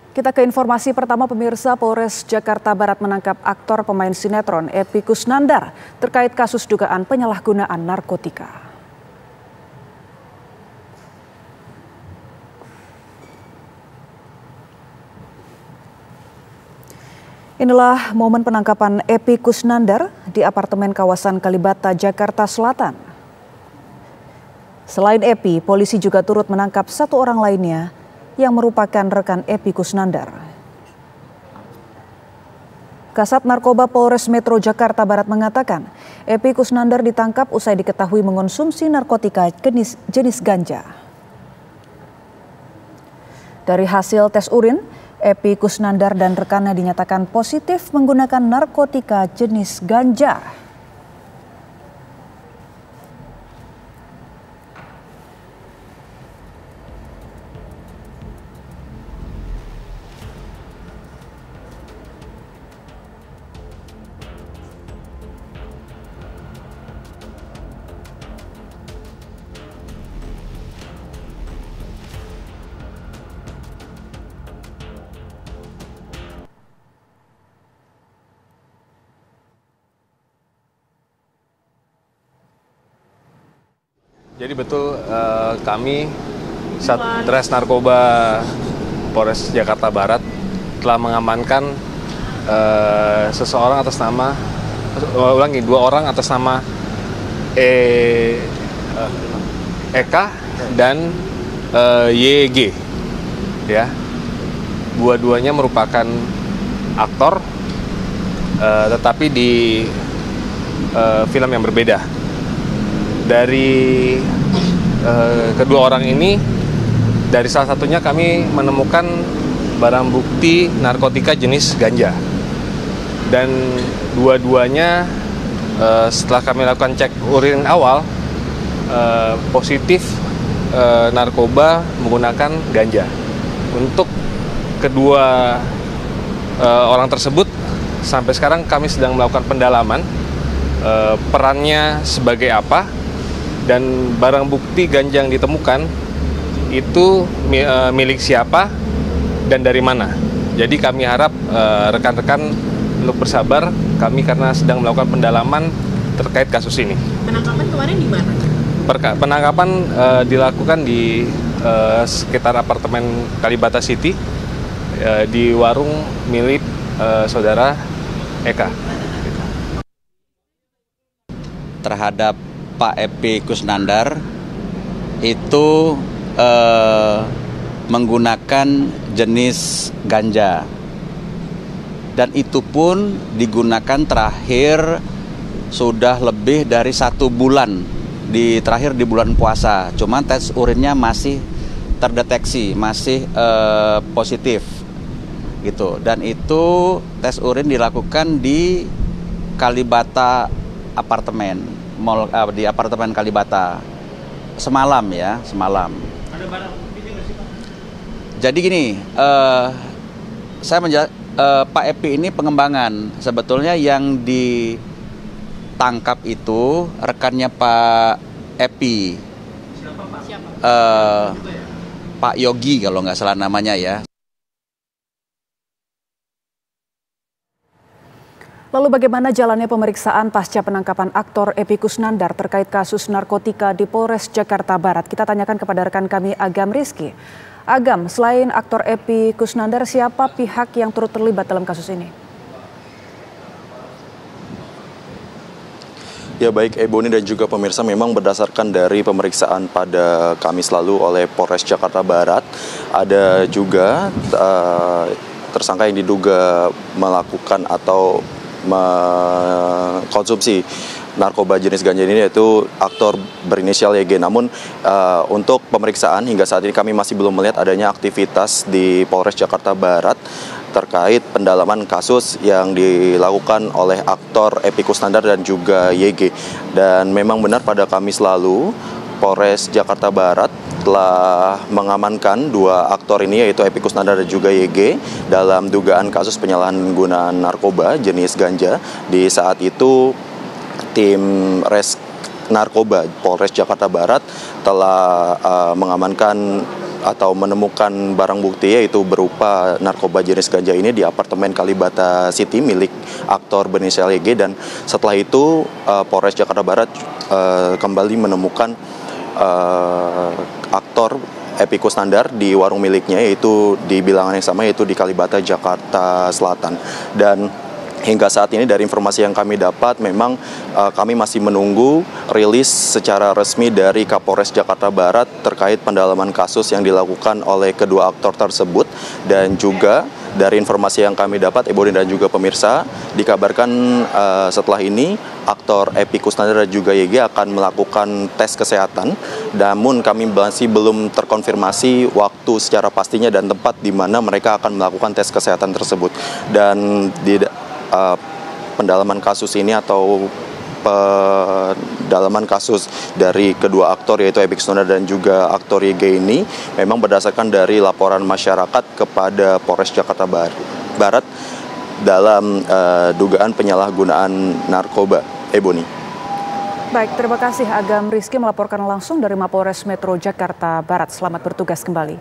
Kita ke informasi pertama, pemirsa. Polres Jakarta Barat menangkap aktor pemain sinetron Epy Kusnandar terkait kasus dugaan penyalahgunaan narkotika. Inilah momen penangkapan Epy Kusnandar di apartemen kawasan Kalibata, Jakarta Selatan. Selain Epy, polisi juga turut menangkap satu orang lainnya yang merupakan rekan Epy Kusnandar. Kasat Narkoba Polres Metro Jakarta Barat mengatakan, Epy Kusnandar ditangkap usai diketahui mengonsumsi narkotika jenis ganja. Dari hasil tes urin, Epy Kusnandar dan rekannya dinyatakan positif menggunakan narkotika jenis ganja. Jadi betul kami Satres Narkoba Polres Jakarta Barat telah mengamankan dua orang atas nama Eka dan YG. Ya, dua-duanya merupakan aktor, tetapi di film yang berbeda. Dari kedua orang ini, dari salah satunya kami menemukan barang bukti narkotika jenis ganja. Dan dua-duanya setelah kami lakukan cek urin awal, positif narkoba menggunakan ganja. Untuk kedua orang tersebut, sampai sekarang kami sedang melakukan pendalaman perannya sebagai apa, dan barang bukti ganja yang ditemukan itu milik siapa dan dari mana. Jadi kami harap rekan-rekan untuk bersabar, kami karena sedang melakukan pendalaman terkait kasus ini. Penangkapan kemarin di mana? Penangkapan dilakukan di sekitar apartemen Kalibata City, di warung milik saudara Eka. Terhadap Pak Epy Kusnandar itu menggunakan jenis ganja, dan itu pun digunakan terakhir sudah lebih dari 1 bulan, terakhir di bulan puasa. Cuman tes urinnya masih terdeteksi, masih positif gitu, dan itu tes urin dilakukan di Kalibata apartemen. Di apartemen Kalibata semalam. Ada barang bukti nggak sih, Pak? Jadi gini, Pak Epy ini pengembangan. Sebetulnya yang ditangkap itu rekannya Pak Epy. Siapa, Pak? Pak Yogi kalau nggak salah namanya ya. Lalu bagaimana jalannya pemeriksaan pasca penangkapan aktor Epy Kusnandar terkait kasus narkotika di Polres Jakarta Barat? Kita tanyakan kepada rekan kami Agam Rizky. Agam, selain aktor Epy Kusnandar, siapa pihak yang turut terlibat dalam kasus ini? Ya baik Ebony dan juga pemirsa, memang berdasarkan dari pemeriksaan pada Kamis lalu oleh Polres Jakarta Barat, ada juga tersangka yang diduga melakukan atau mengkonsumsi narkoba jenis ganja ini, yaitu aktor berinisial YG. Namun untuk pemeriksaan hingga saat ini kami masih belum melihat adanya aktivitas di Polres Jakarta Barat terkait pendalaman kasus yang dilakukan oleh aktor Epy Kusnandar dan juga YG. Dan memang benar pada Kamis lalu Polres Jakarta Barat telah mengamankan dua aktor ini, yaitu Epy Kusnandar dan juga YG, dalam dugaan kasus penyalahgunaan narkoba jenis ganja. Di saat itu tim Res Narkoba Polres Jakarta Barat telah mengamankan atau menemukan barang bukti yaitu berupa narkoba jenis ganja ini di apartemen Kalibata City milik aktor berinisial YG, dan setelah itu Polres Jakarta Barat kembali menemukan aktor Epy Kusnandar di warung miliknya, yaitu di bilangan yang sama, yaitu di Kalibata, Jakarta Selatan. Dan hingga saat ini dari informasi yang kami dapat, memang kami masih menunggu rilis secara resmi dari Kapolres Jakarta Barat terkait pendalaman kasus yang dilakukan oleh kedua aktor tersebut. Dan juga dari informasi yang kami dapat, Ebony dan juga pemirsa, dikabarkan setelah ini aktor Epy Kusnandar dan juga YG akan melakukan tes kesehatan. Namun kami masih belum terkonfirmasi waktu secara pastinya dan tempat di mana mereka akan melakukan tes kesehatan tersebut. Dan di pendalaman kasus ini atau pendalaman kasus dari kedua aktor yaitu Epy Kusnandar dan juga aktor YG ini memang berdasarkan dari laporan masyarakat kepada Polres Jakarta Barat dalam dugaan penyalahgunaan narkoba. Ebony. Baik, terima kasih Agam Rizky melaporkan langsung dari Mapolres Metro Jakarta Barat. Selamat bertugas kembali.